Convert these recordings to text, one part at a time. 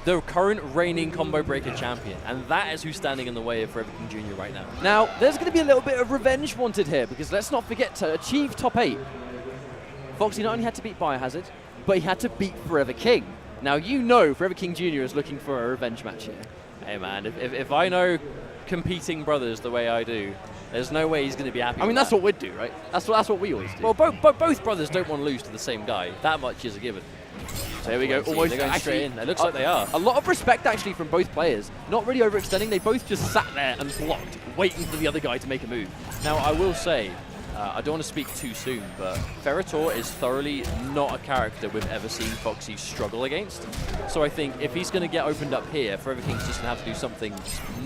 the current reigning combo breaker champion, and that is who's standing in the way of Ferra Jr. right now. Now, there's going to be a little bit of revenge wanted here, because let's not forget, to achieve top 8, Foxy not only had to beat Biohazard, but he had to beat Forever King. Now, you know Forever King Jr. is looking for a revenge match here. Hey man, if I know competing brothers the way I do, there's no way he's going to be happy. I mean, that's what we'd do, right? That's what we always do. Well, both brothers don't want to lose to the same guy. That much is a given. So here we go. Almost they're going straight in. It looks like they are. A lot of respect, actually, from both players. Not really overextending. They both just sat there and blocked, waiting for the other guy to make a move. Now, I will say, I don't want to speak too soon, but Torr is thoroughly not a character we've ever seen Foxy struggle against. So I think if he's going to get opened up here, Forever King's just going to have to do something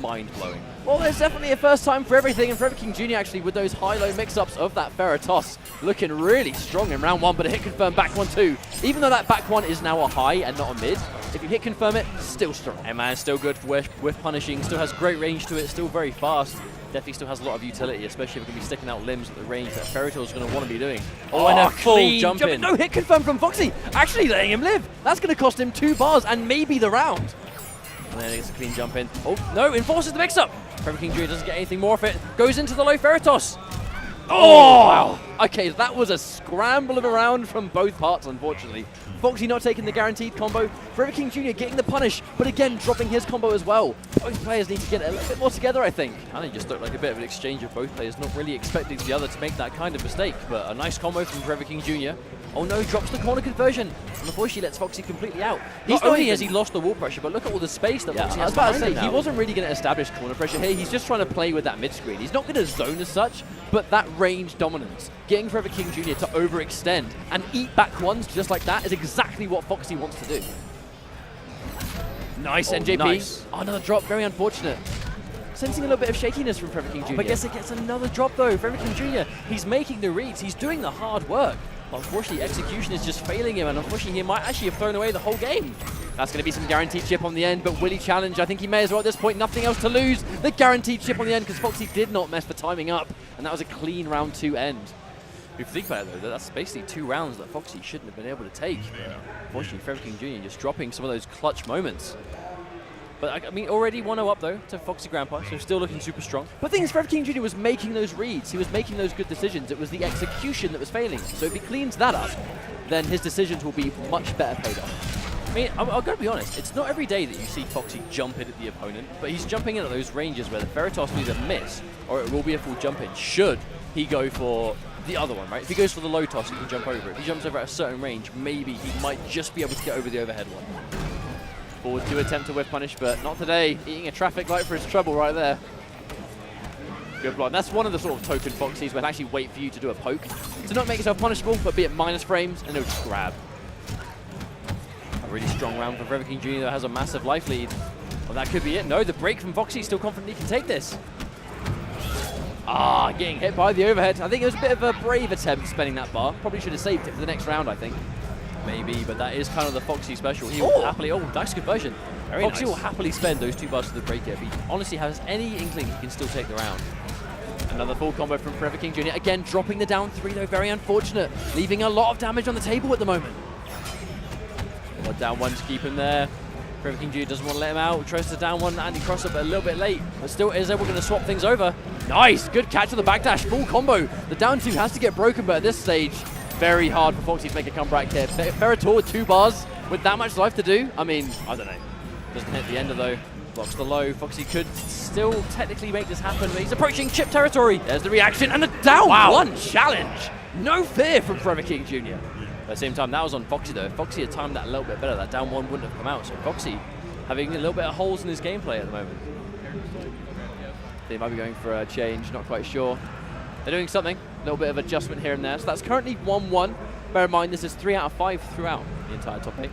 mind-blowing. Well, there's definitely a first time for everything, and Forever King Jr. actually with those high-low mix-ups of that Ferra toss, looking really strong in round 1, but a hit confirm back 1 too. Even though that back 1 is now a high and not a mid, if you hit confirm it, still strong. Hey man, still good with punishing, still has great range to it, still very fast. Definitely still has a lot of utility, especially if it can be sticking out limbs at the range that Torr's going to want to be doing. Oh, and a full jump in. No hit confirmed from Foxy, actually letting him live. That's going to cost him 2 bars and maybe the round. And then he gets a clean jump in. Oh, no, enforces the mix-up. Ferra Jr. doesn't get anything more of it. Goes into the low Ferra toss. Oh, wow. Okay, that was a scramble of a round from both parts, unfortunately. Foxy not taking the guaranteed combo. Ferra King Jr. getting the punish, but again, dropping his combo as well. Both players need to get a little bit more together, I think. And it just looked like a bit of an exchange of both players, not really expecting the other to make that kind of mistake, but a nice combo from Ferra King Jr. Oh no, drops the corner conversion. And unfortunately lets Foxy completely out. Not only has he lost the wall pressure, but look at all the space that Foxy has behind him now. I was about to say, he wasn't really going to establish corner pressure here. He's just trying to play with that mid-screen. He's not going to zone as such, but that range dominance, getting Ferra King Jr. to overextend and eat back ones just like that is exactly what Foxy wants to do. Nice, NJP. Nice. Oh, another drop, very unfortunate. Sensing a little bit of shakiness from Ferra King Jr. But I guess it gets another drop though. Ferra King Jr. He's making the reads, he's doing the hard work. But unfortunately, execution is just failing him, and unfortunately, he might actually have thrown away the whole game. That's going to be some guaranteed chip on the end, but will he challenge? I think he may as well at this point. Nothing else to lose. The guaranteed chip on the end because Foxy did not mess the timing up, and that was a clean round 2 end. If you think about it, though, that's basically 2 rounds that Foxy shouldn't have been able to take. Unfortunately, Ferra King Jr. just dropping some of those clutch moments. But I mean, already 1-0 up though to F0xy Grampa, so still looking super strong. But the thing is, Ferra King Jr. was making those reads. He was making those good decisions. It was the execution that was failing. So if he cleans that up, then his decisions will be much better paid off. I mean, I've got to be honest, it's not every day that you see Foxy jump in at the opponent, but he's jumping in at those ranges where the Ferra toss will either miss or it will be a full jump in, should he go for the other one, right? If he goes for the low toss, he can jump over it. If he jumps over at a certain range, maybe he might just be able to get over the overhead one. Forward to attempt to whiff punish, but not today. Eating a traffic light for his trouble right there. Good block. That's one of the sort of token Foxys where actually wait for you to do a poke. To not make yourself punishable, but be at minus frames, and it'll just grab. A really strong round for Ferra King Jr. that has a massive life lead. Well, that could be it. No, the break from Foxy, still confident he can take this. Ah, getting hit by the overhead. I think it was a bit of a brave attempt spending that bar. Probably should have saved it for the next round, I think. Maybe, but that is kind of the Foxy special. He will happily, nice conversion. Foxy will happily spend those 2 bars to the break if he honestly has any inkling he can still take the round. Another full combo from Ferra King Jr. Again, dropping the down 3 though, very unfortunate. Leaving a lot of damage on the table at the moment. Well, down 1 to keep him there. Ferra King Jr. doesn't want to let him out. Tries to down 1 and he crossed up a little bit late, but still is able to swap things over. Nice, good catch with the backdash, full combo. The down 2 has to get broken, but at this stage, very hard for Foxy to make a comeback here. Ferra with 2 bars with that much life to do. I mean, I don't know. Doesn't hit the ender though. Blocks the low. Foxy could still technically make this happen, but he's approaching chip territory. There's the reaction and the down 1 challenge. No fear from Ferra King Jr. At the same time, that was on Foxy though. If Foxy had timed that a little bit better, that down 1 wouldn't have come out. So Foxy having a little bit of holes in his gameplay at the moment. They might be going for a change, not quite sure. They're doing something, a little bit of adjustment here and there. So that's currently 1-1. Bear in mind, this is 3 out of 5 throughout the entire top 8.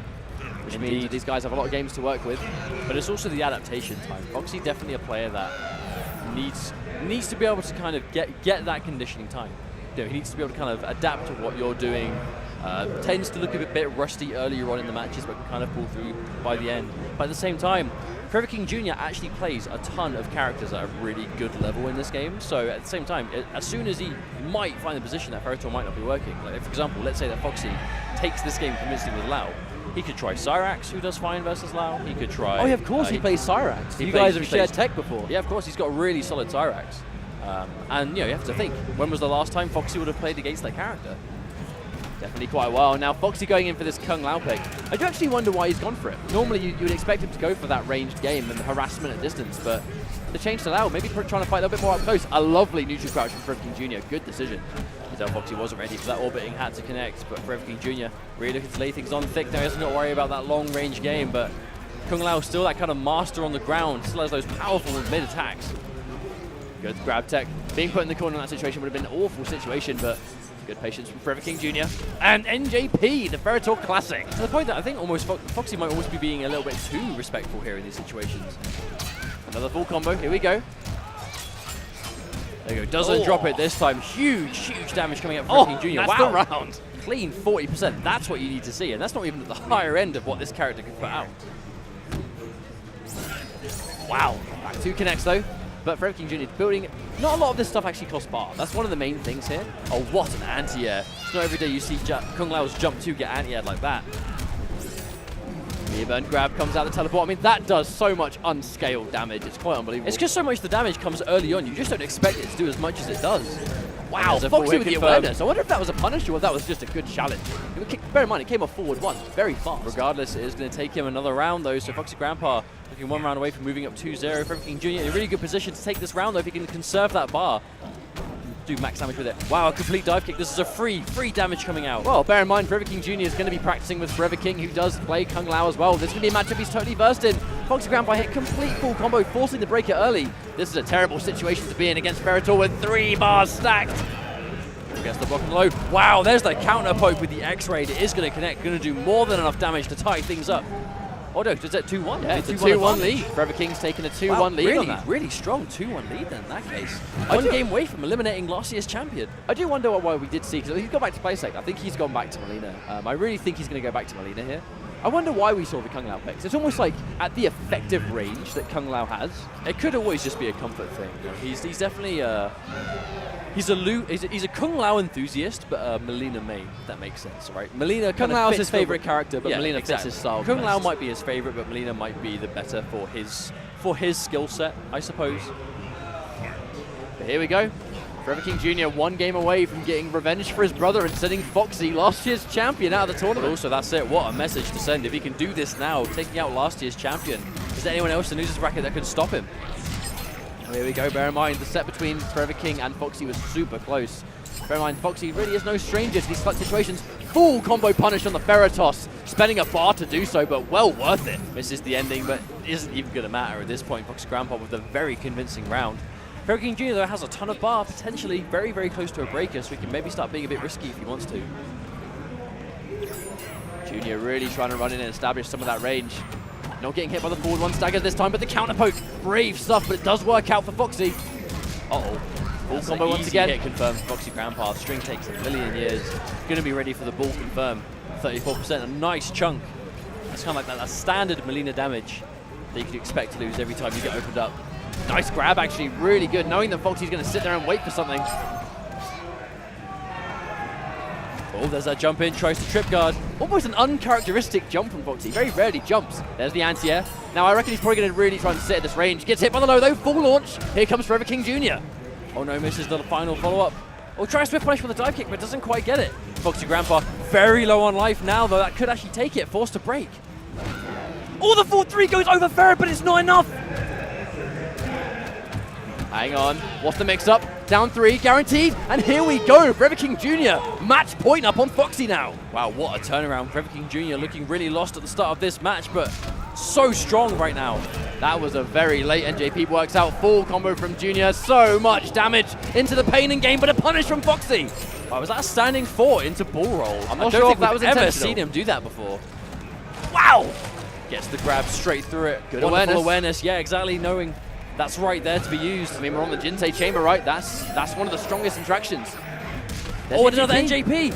Which means these guys have a lot of games to work with. But it's also the adaptation time. Foxy definitely a player that needs to be able to kind of get that conditioning time. You know, he needs to be able to kind of adapt to what you're doing. Tends to look a bit rusty earlier on in the matches, but can kind of pull through by the end. But at the same time, Ferra King Jr. actually plays a ton of characters at a really good level in this game. So at the same time, as soon as he might find a position that Ferra might not be working, like for example, let's say that Foxy takes this game convincingly with Lau, He could try Cyrax, who does fine versus Lau. He could try... Oh, yeah, of course he plays Cyrax. You guys have shared tech before. Yeah, of course. He's got a really solid Cyrax. And, you know, you have to think, when was the last time Foxy would have played against that character? Definitely quite well. Now, Foxy going in for this Kung Lao pick. I do actually wonder why he's gone for it. Normally, you would expect him to go for that ranged game and the harassment at distance, but the change to Lao, maybe trying to fight a little bit more up close. A lovely neutral crouch from Ferra Jr. Good decision. Foxy wasn't ready for that orbiting, had to connect, but Ferra Jr. really looking to lay things on thick now. He doesn't got to worry about that long range game, but Kung Lao still that kind of master on the ground, still has those powerful mid attacks. Good grab tech. Being put in the corner in that situation would have been an awful situation, but good patience from Ferra Jr. And NJP, the Ferra Classic. To the point that I think almost Foxy might almost be being a little bit too respectful here in these situations. Another full combo, here we go. There you go, doesn't drop it this time. Huge, huge damage coming out from Ferra Jr. That's wow. the round. Clean 40%, that's what you need to see, and that's not even at the higher end of what this character can put out. Wow, back 2 connects though, but Ferra Jr. is building, not a lot of this stuff actually costs bar. That's one of the main things here. Oh, what an anti-air. It's not every day you see Kung Lao's jump 2 get anti-aired like that. Burn grab comes out the teleport. I mean, that does so much unscaled damage. It's quite unbelievable. It's because so much of the damage comes early on. You just don't expect it to do as much as it does. Wow, Foxy with the awareness. I wonder if that was a punish or if that was just a good challenge. Bear in mind, it came off forward 1 very fast. Regardless, it is going to take him another round, though. So FoxxY Grampa looking 1 round away from moving up 2-0. Ferra Jr. in a really good position to take this round, though, if he can conserve that bar. Do max damage with it. Wow, a complete dive kick. This is a free damage coming out. Well, bear in mind, Ferra Jr. is going to be practicing with Forever King, who does play Kung Lao as well. This is going to be a matchup he's totally versed in. FoxxY Grampa hit complete full combo, forcing the breaker early. This is a terrible situation to be in against Ferra with 3 bars stacked. Gets the block and low. Wow, there's the counter poke with the X-ray. It is going to connect, going to do more than enough damage to tie things up. Oh no, is that 2-1? Yeah, it's a 2-1 lead. Forever King's taken a 2-1 lead on that. Really strong 2-1 lead then in that case. 1 game away from eliminating last year's champion. I do wonder why we did see, because he's gone back to PlayStation. I think he's gone back to Mileena. I really think he's going to go back to Mileena here. I wonder why we saw the Kung Lao picks. It's almost like at the effective range that Kung Lao has. It could always just be a comfort thing. You know, he's definitely he's a Kung Lao enthusiast, but a Mileena main, if that makes sense, right? Mileena Kung Lao is his favorite character, but Mileena fits his style. Kung Lao might be his favorite, but Mileena might be the better for his skill set, I suppose. But here we go. Ferra Jr. 1 game away from getting revenge for his brother and sending Foxy, last year's champion, out of the tournament. But also, that's it. What a message to send. If he can do this now, taking out last year's champion, is there anyone else in the losers bracket that can stop him? Oh, here we go. Bear in mind, the set between Forever King and Foxy was super close. Bear in mind, Foxy really is no stranger to these clutch situations. Full combo punish on the Ferra toss, spending a bar to do so, but well worth it. Misses the ending, but isn't even going to matter at this point. FoxxY Grampa with a very convincing round. Ferra Jr. though has a ton of bar, potentially very, very close to a breaker, so he can maybe start being a bit risky if he wants to. Jr. really trying to run in and establish some of that range. Not getting hit by the forward 1 stagger this time, but the counter poke, brave stuff, but it does work out for Foxy. Uh-oh. Full combo once again. Hit confirmed for FoxxY Grampa. The string takes a million years. Going to be ready for the ball confirm. 34%, a nice chunk. That's kind of like that standard Mileena damage that you could expect to lose every time you get opened up. Nice grab, actually, really good, knowing that Foxy's going to sit there and wait for something. Oh, there's that jump in, tries to trip guard. Almost an uncharacteristic jump from Foxy, very rarely jumps. There's the anti-air. Now I reckon he's probably going to really try and sit at this range. Gets hit by the low though, full launch. Here comes Ferra Jr. Oh no, misses the final follow-up. Oh, tries Swift Punish with a dive kick, but doesn't quite get it. FoxxY Grampa very low on life now, though that could actually take it, forced to break. Oh, the 4-3 goes over Ferra, but it's not enough. Hang on, what's the mix-up? Down 3, guaranteed, and here we go. Ferra Jr. match point up on Foxy now. Wow, what a turnaround. Ferra Jr. looking really lost at the start of this match, but so strong right now. That was a very late NJP, works out full combo from Jr. So much damage into the pain and game, but a punish from Foxy. Wow, was that a standing 4 into bull roll? I'm not sure if that was intentional. I've ever seen him do that before. Wow! Gets the grab straight through it. Good wonderful awareness. Yeah, exactly, knowing that's right there to be used. I mean, we're on the Jinsei chamber, right? That's one of the strongest interactions. Oh, another NJP.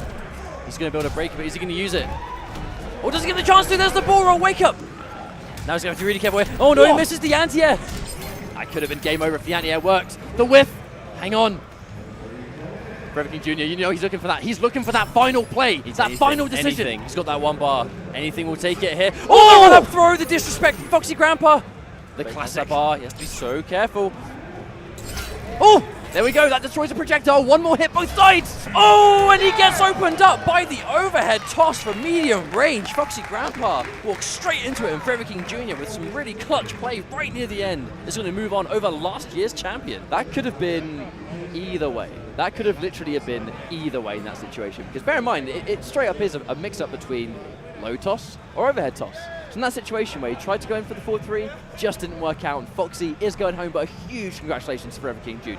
He's going to be able to break it, but is he going to use it? Oh, does he get the chance to? There's the ball roll. Wake up. Now he's going to have to be really careful. Oh, no, he misses the anti-air. That could have been game over if the anti-air worked. The whiff. Hang on. Ferra King Jr., you know he's looking for that. He's looking for that final play. It's that final decision. Anything. He's got that one bar. Anything will take it here. Oh, Oh! up throw, the disrespect from F0xy Grampa. The classic bar. He has to be so careful. Oh, there we go. That destroys a projectile. One more hit, both sides. Oh, and he gets opened up by the overhead toss from medium range. F0xy Grampa walks straight into it, and Ferra King Jr. with some really clutch play right near the end is going to move on over last year's champion. That could have been either way. That could have literally been either way in that situation. Because bear in mind, it straight up is a mix-up between low toss or overhead toss. So in that situation where he tried to go in for the 4-3, just didn't work out, and F0xy is going home, but a huge congratulations to Ferra King Jr.